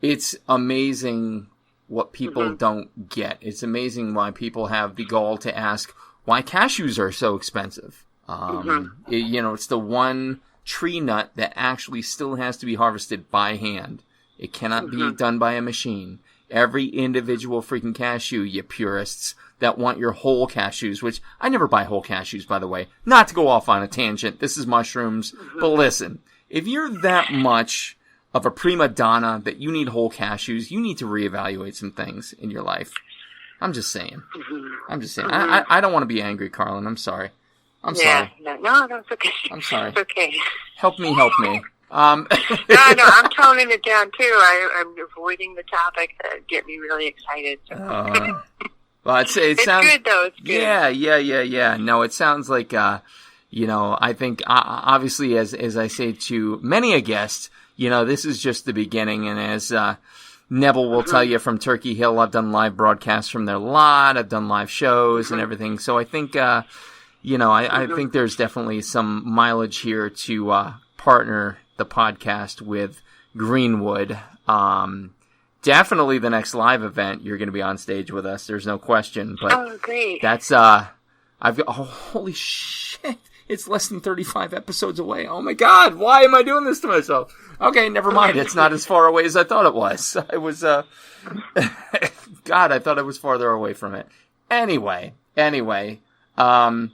it's amazing what people don't get. It's amazing why people have the gall to ask why cashews are so expensive. It's the one tree nut that actually still has to be harvested by hand. It cannot be done by a machine. Every individual freaking cashew, you purists that want your whole cashews, which I never buy whole cashews, by the way. Not to go off on a tangent. This is mushrooms. But listen, if you're that much of a prima donna that you need whole cashews, you need to reevaluate some things in your life. I'm just saying. I don't want to be angry, Carlyn. I'm sorry. I'm sorry. No, it's okay. I'm sorry. It's okay. Help me. No, I'm toning it down too. I'm avoiding the topics that get me really excited. So. Well, it sounds good though. It's good. Yeah. No, it sounds like I think obviously as I say to many a guest, this is just the beginning, and as Neville will tell you from Turkey Hill, I've done live broadcasts from there a lot. I've done live shows and everything. So I think I think there's definitely some mileage here to partner the podcast with Greenwood. Definitely the next live event, you're going to be on stage with us. There's no question. But great. That's, holy shit. It's less than 35 episodes away. Oh my God. Why am I doing this to myself? Okay, never mind. It's not as far away as I thought it was. I was, God, I thought I was farther away from it. Anyway. So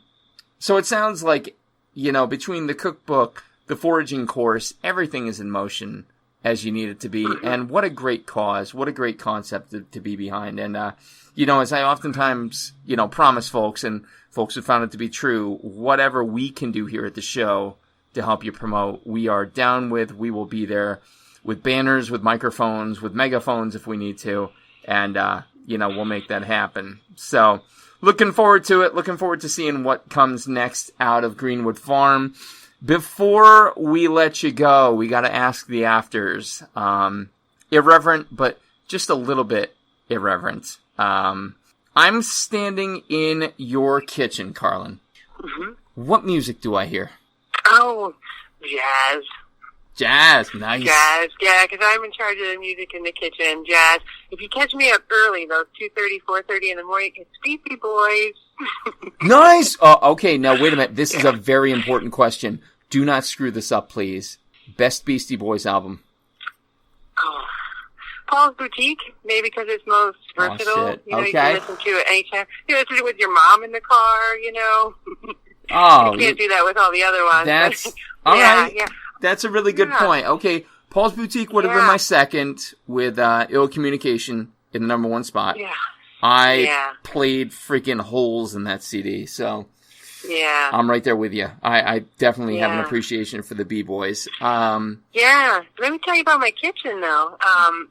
it sounds like, between the cookbook, the foraging course, everything is in motion as you need it to be. And what a great cause. What a great concept to be behind. And, as I oftentimes, promise folks, and folks have found it to be true, whatever we can do here at the show to help you promote, we are down with. We will be there with banners, with microphones, with megaphones if we need to. And, we'll make that happen. So, looking forward to it. Looking forward to seeing what comes next out of Greenwood Farm. Before we let you go, we got to ask the afters. Irreverent, but just a little bit irreverent. I'm standing in your kitchen, Carlyn. What music do I hear? Oh, jazz. Jazz, nice. Jazz, yeah, because I'm in charge of the music in the kitchen. Jazz. If you catch me up early, though, 2:30, 4:30 in the morning, it's Beastie Boys. Nice. Okay, now wait a minute. This is a very important question. Do not screw this up, please. Best Beastie Boys album. Oh, Paul's Boutique, maybe because it's most versatile. Oh, shit. You Okay. can listen to it anytime. You listen to it with your mom in the car, Oh, you can't do that with all the other ones. That's all right. Yeah. That's a really good point. Okay, Paul's Boutique would have been my second, with Ill Communication in the number one spot. Yeah. I played freaking holes in that CD, so yeah, I'm right there with you. I definitely have an appreciation for the B-Boys. Yeah. Let me tell you about my kitchen, though.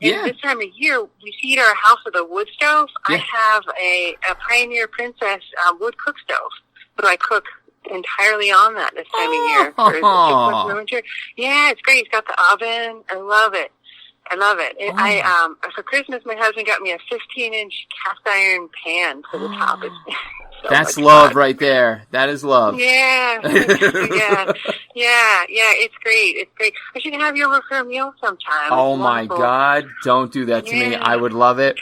This time of year, we heat our house with a wood stove. Yeah. I have a Pioneer Princess wood cook stove, so I cook entirely on that this time of year. For 6 months in the winter. Yeah, it's great. It's got the oven. I love it. For Christmas, my husband got me a 15-inch cast iron pan for the top. So that's love fun. Right there. That is love. Yeah. It's great. It's great. I should have you over for a meal sometime. Oh my God. Don't do that to me. I would love it.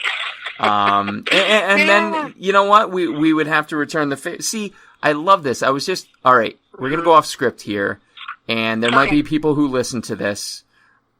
And then, you know what? We would have to return the favor. See, I love this. I was just, all right, we're going to go off script here. And there might be people who listen to this,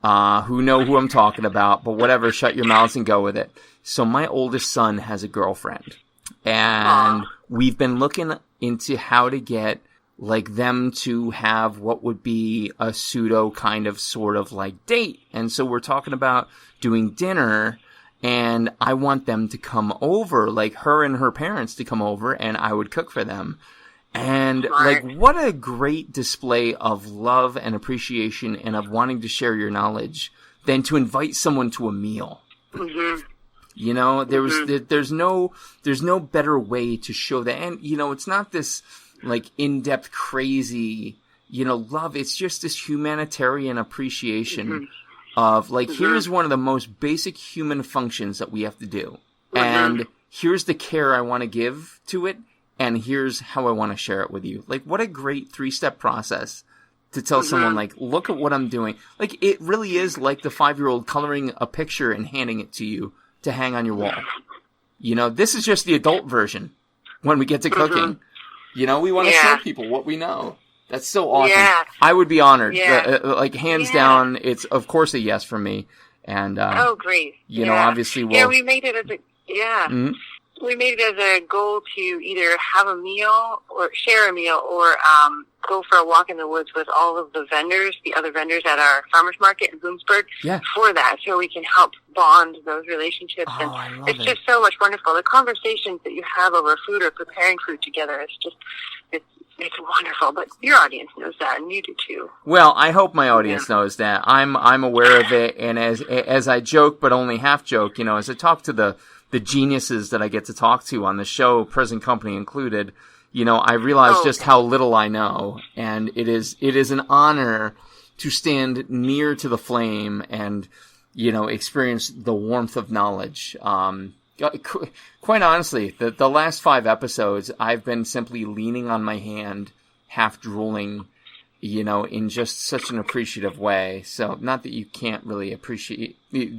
who know who I'm talking about, but whatever, shut your mouths and go with it. So my oldest son has a girlfriend. And we've been looking into how to get them to have what would be a pseudo kind of sort of date. And so we're talking about doing dinner, and I want them to come over, her and her parents to come over, and I would cook for them. And what a great display of love and appreciation and of wanting to share your knowledge than to invite someone to a meal. Mm-hmm. There's no better way to show that. And, it's not this in-depth crazy, love. It's just this humanitarian appreciation of here's one of the most basic human functions that we have to do. And here's the care I want to give to it. And here's how I want to share it with you. What a great 3-step process to tell someone, look at what I'm doing. It really is like the 5-year-old coloring a picture and handing it to you to hang on your wall. You know, this is just the adult version when we get to cooking. You know, we want to show people what we know. That's so awesome. Yeah. I would be honored. Like, hands down, it's, of course, a yes from me. And, great. You know, obviously we'll... Yeah, we made it as a, we made it as a goal to either have a meal or share a meal or, go for a walk in the woods with all of the other vendors at our farmers market in Bloomsburg for that, so we can help bond those relationships. And it's just so much wonderful. The conversations that you have over food or preparing food together, it's wonderful. But your audience knows that, and you do too. Well, I hope my audience knows that. I'm aware of it, and as I joke, but only half joke, you know, as I talk to the geniuses that I get to talk to on the show, present company included, you know, I realize just how little I know, and it is an honor to stand near to the flame and, you know, experience the warmth of knowledge. Quite honestly, the last 5 episodes, I've been simply leaning on my hand, half drooling, you know, in just such an appreciative way. So, not that you can't really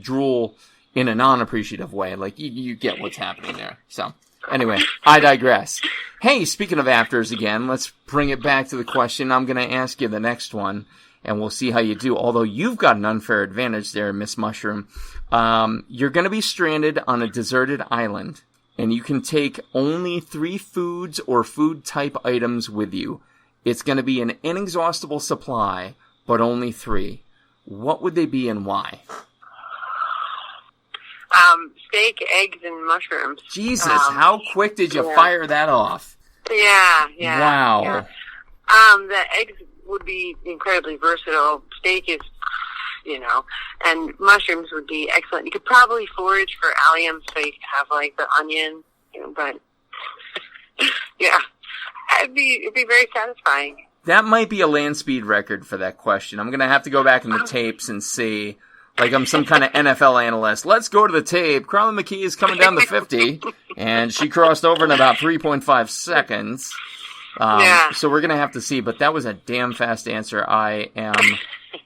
drool in a non-appreciative way. Like, you get what's happening there. So, anyway, I digress. Hey, speaking of afters again, let's bring it back to the question. I'm going to ask you the next one, and we'll see how you do. Although you've got an unfair advantage there, Miss Mushroom. You're going to be stranded on a deserted island, and you can take only 3 foods or food type items with you. It's going to be an inexhaustible supply, but only 3. What would they be and why? Steak, eggs, and mushrooms. Jesus, how quick did you fire that off? Yeah. Wow. Yeah. The eggs would be incredibly versatile. Steak is, you know, and mushrooms would be excellent. You could probably forage for allium, so you could have, like, the onion, you know, but, yeah, it'd be very satisfying. That might be a land speed record for that question. I'm going to have to go back in the tapes and see. Like I'm some kind of NFL analyst. Let's go to the tape. Carlyn McKee is coming down the 50, and she crossed over in about 3.5 seconds. So we're going to have to see, but that was a damn fast answer. I am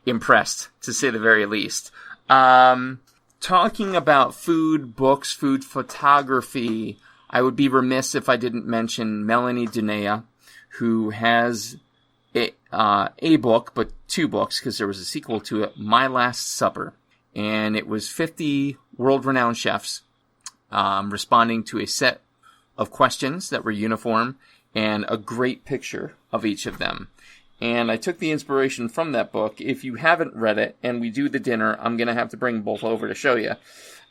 impressed, to say the very least. Talking about food, books, food photography, I would be remiss if I didn't mention Melanie Dunea, who has a book, but 2 books, because there was a sequel to it, My Last Supper. And it was 50 world-renowned chefs responding to a set of questions that were uniform and a great picture of each of them. And I took the inspiration from that book. If you haven't read it and we do the dinner, I'm going to have to bring both over to show you.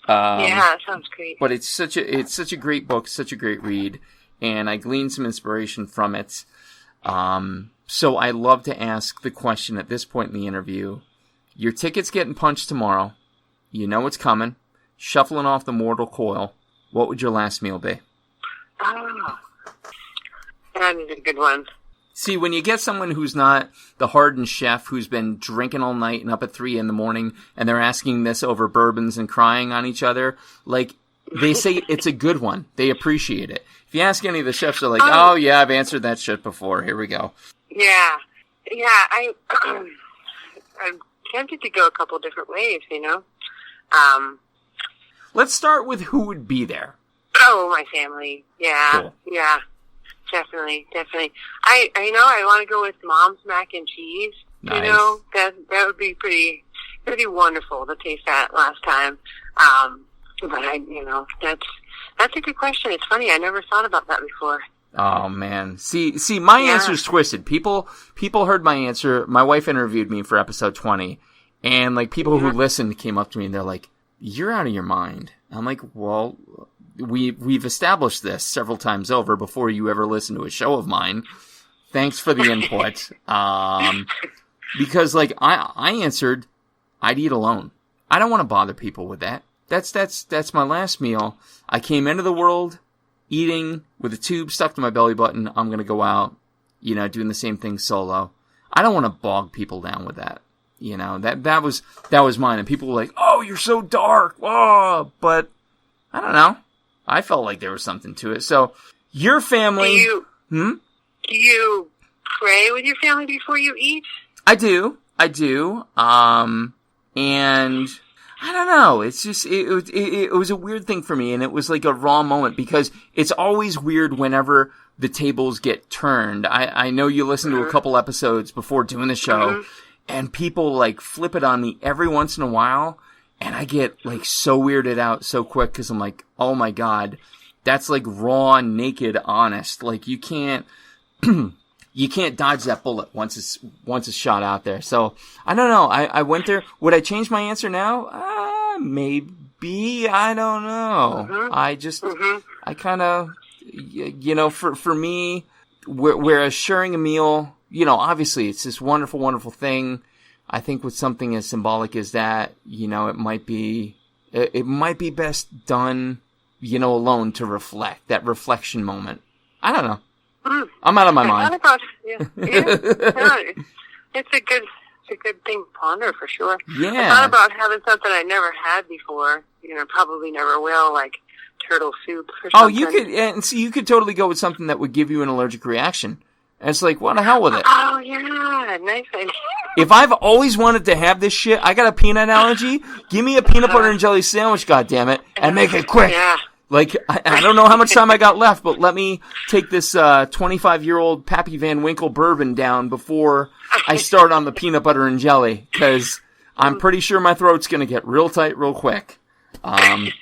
That sounds great. But it's such a great book, such a great read, and I gleaned some inspiration from it. So I love to ask the question at this point in the interview. Your ticket's getting punched tomorrow. You know it's coming. Shuffling off the mortal coil. What would your last meal be? Oh, that is a good one. See, when you get someone who's not the hardened chef who's been drinking all night and up at 3 a.m, and they're asking this over bourbons and crying on each other, like, they say it's a good one. They appreciate it. If you ask any of the chefs, they're like, oh yeah, I've answered that shit before. Here we go. Yeah, I'm tempted to go a couple different ways, you know. Let's start with who would be there. Oh, my family. Yeah, cool. Yeah, definitely. I want to go with Mom's mac and cheese. Nice. You know, that would be pretty wonderful to taste that last time. But that's a good question. It's funny, I never thought about that before. Oh man. See, my answer's twisted. People heard my answer. My wife interviewed me for episode 20, and like people who listened came up to me and they're like, "You're out of your mind." I'm like, "Well, we've established this several times over before you ever listen to a show of mine. Thanks for the input." Because like I answered, I'd eat alone. I don't want to bother people with that. That's my last meal. I came into the world eating with a tube stuck to my belly button. I'm going to go out, doing the same thing solo. I don't want to bog people down with that. That was mine. And people were like, "Oh, you're so dark." Oh, but I don't know. I felt like there was something to it. So your family. Do you pray with your family before you eat? I do. And I don't know. It's just, it was a weird thing for me, and it was like a raw moment, because it's always weird whenever the tables get turned. I know you listened to a couple episodes before doing the show, and people like flip it on me every once in a while, and I get like so weirded out so quick, because I'm like, oh my God, that's like raw, naked, honest. Like you can't dodge that bullet once it's shot out there. So I don't know. I went there. Would I change my answer now? Maybe. I don't know. I kind of, for me, whereas sharing a meal, obviously it's this wonderful, wonderful thing. I think with something as symbolic as that, it might be best done, alone, to reflect, that reflection moment. I don't know. I'm out of my mind. It's a good thing to ponder for sure. Yeah. I thought about having something I never had before, probably never will, like turtle soup or something. Oh, you could totally go with something that would give you an allergic reaction. And it's like, what the hell with it? Oh, yeah. Nice idea. If I've always wanted to have this shit, I got a peanut allergy, give me a peanut butter and jelly sandwich, goddammit, and make it quick. Yeah. Like, I don't know how much time I got left, but let me take this 25-year-old Pappy Van Winkle bourbon down before I start on the peanut butter and jelly, because I'm pretty sure my throat's going to get real tight real quick. But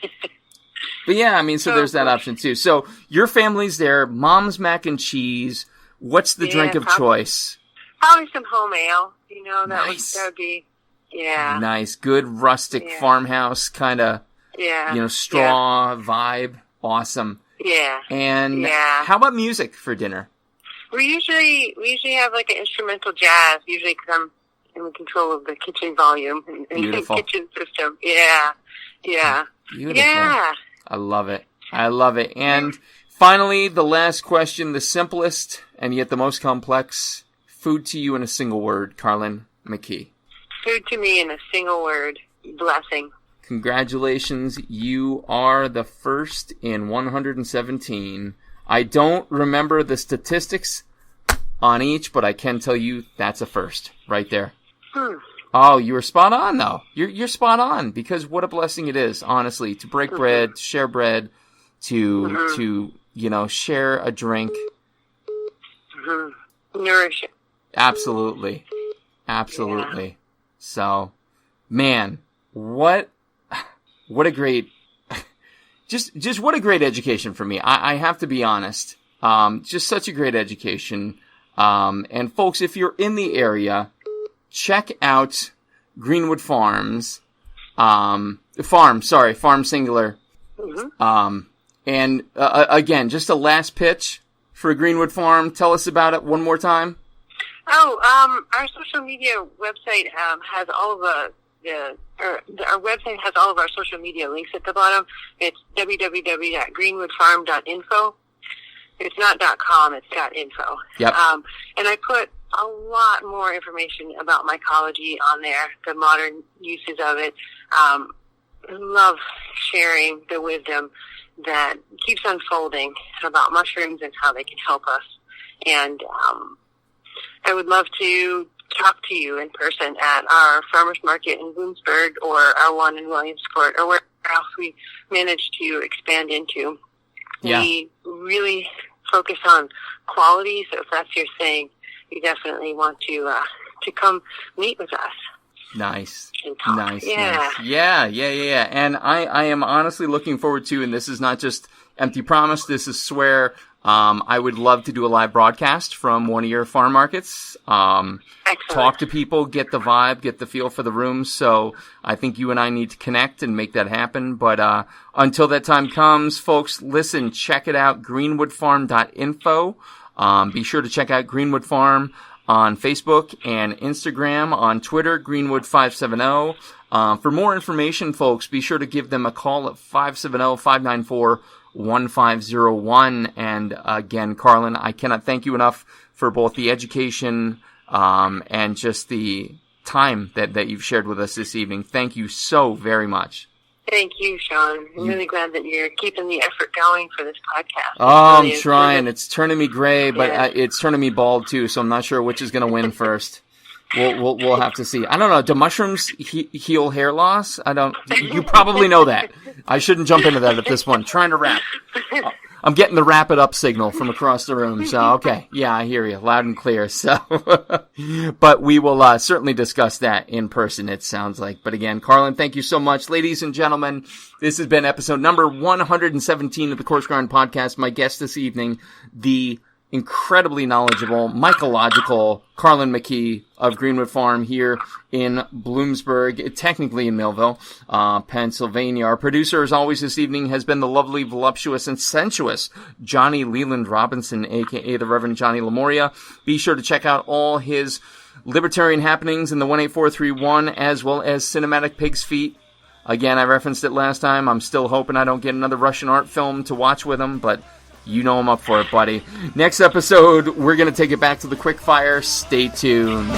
yeah, so there's that option too. So your family's there, mom's mac and cheese. What's the drink of choice? Probably some home ale. Nice. That would be, yeah. Nice, good rustic farmhouse kind of, straw vibe. Awesome. Yeah. And how about music for dinner? We usually have like an instrumental jazz, usually because I'm in control of the kitchen volume and the kitchen system. Yeah. Yeah. Beautiful. Yeah. I love it. And finally, the last question, the simplest and yet the most complex. Food to you in a single word, Carlyn McKee. Food to me in a single word, blessing. Congratulations, you are the first in 117. I don't remember the statistics on each, but I can tell you that's a first right there. Oh, you were spot on, though. You're spot on, because what a blessing it is, honestly, to break bread, to share bread, to share a drink. Nourish it. Absolutely. Yeah. So, man, what a great, just what a great education for me. I have to be honest. Just such a great education. And folks, if you're in the area, check out Greenwood Farms, farm singular. And again, just a last pitch for Greenwood Farm. Tell us about it one more time. Our social media website has all of our website has all of our social media links at the bottom. It's www.greenwoodfarm.info. It's not .com, it's .info. Yep. And I put a lot more information about mycology on there, the modern uses of it. I love sharing the wisdom that keeps unfolding about mushrooms and how they can help us. And I would love to talk to you in person at our farmers market in Bloomsburg or our one in Williamsport or where else we manage to expand into. Yeah. We really focus on quality, so if that's your thing, you definitely want to come meet with us. Nice. Nice. Yeah. And I am honestly looking forward to, and this is not just empty promise, this is swear, I would love to do a live broadcast from one of your farm markets. Talk to people, get the vibe, get the feel for the rooms. So I think you and I need to connect and make that happen. But until that time comes, folks, listen, check it out, greenwoodfarm.info. Be sure to check out Greenwood Farm on Facebook and Instagram, on Twitter, Greenwood570. For more information, folks, be sure to give them a call at 570-594-1501. And again, Carlyn, I cannot thank you enough for both the education and just the time that you've shared with us this evening. Thank you so very much. Thank you, Shawn. I'm really glad that you're keeping the effort going for this podcast. Oh, I'm trying. It's turning me gray, but it's turning me bald too, so I'm not sure which is going to win first. We'll have to see. I don't know. Do mushrooms heal hair loss? You probably know that. I shouldn't jump into that at this one. Trying to wrap. I'm getting the wrap it up signal from across the room. So, okay. Yeah, I hear you loud and clear. So, but we will certainly discuss that in person, it sounds like. But again, Carlyn, thank you so much. Ladies and gentlemen, this has been episode number 117 of the Coarse Grind Podcast. My guest this evening, the incredibly knowledgeable, mycological Carlyn McKee of Greenwood Farm here in Bloomsburg, technically in Millville, Pennsylvania. Our producer, as always, this evening has been the lovely, voluptuous, and sensuous Johnny Leland Robinson, a.k.a. the Reverend Johnny Lamoria. Be sure to check out all his libertarian happenings in the 18431, as well as Cinematic Pig's Feet. Again, I referenced it last time. I'm still hoping I don't get another Russian art film to watch with him, but you know I'm up for it, buddy. Next episode, we're going to take it back to the quick fire. Stay tuned.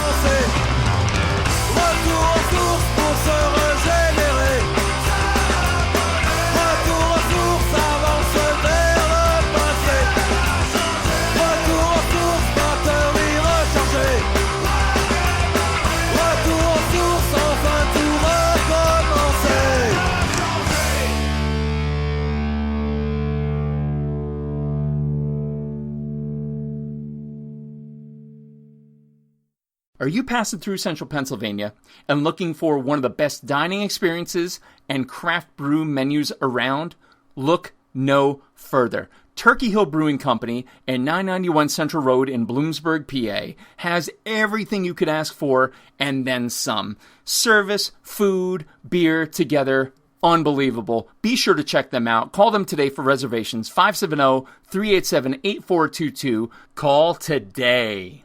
Are you passing through central Pennsylvania and looking for one of the best dining experiences and craft brew menus around? Look no further. Turkey Hill Brewing Company and 991 Central Road in Bloomsburg, PA has everything you could ask for and then some. Service, food, beer together. Unbelievable. Be sure to check them out. Call them today for reservations. 570-387-8422. Call today.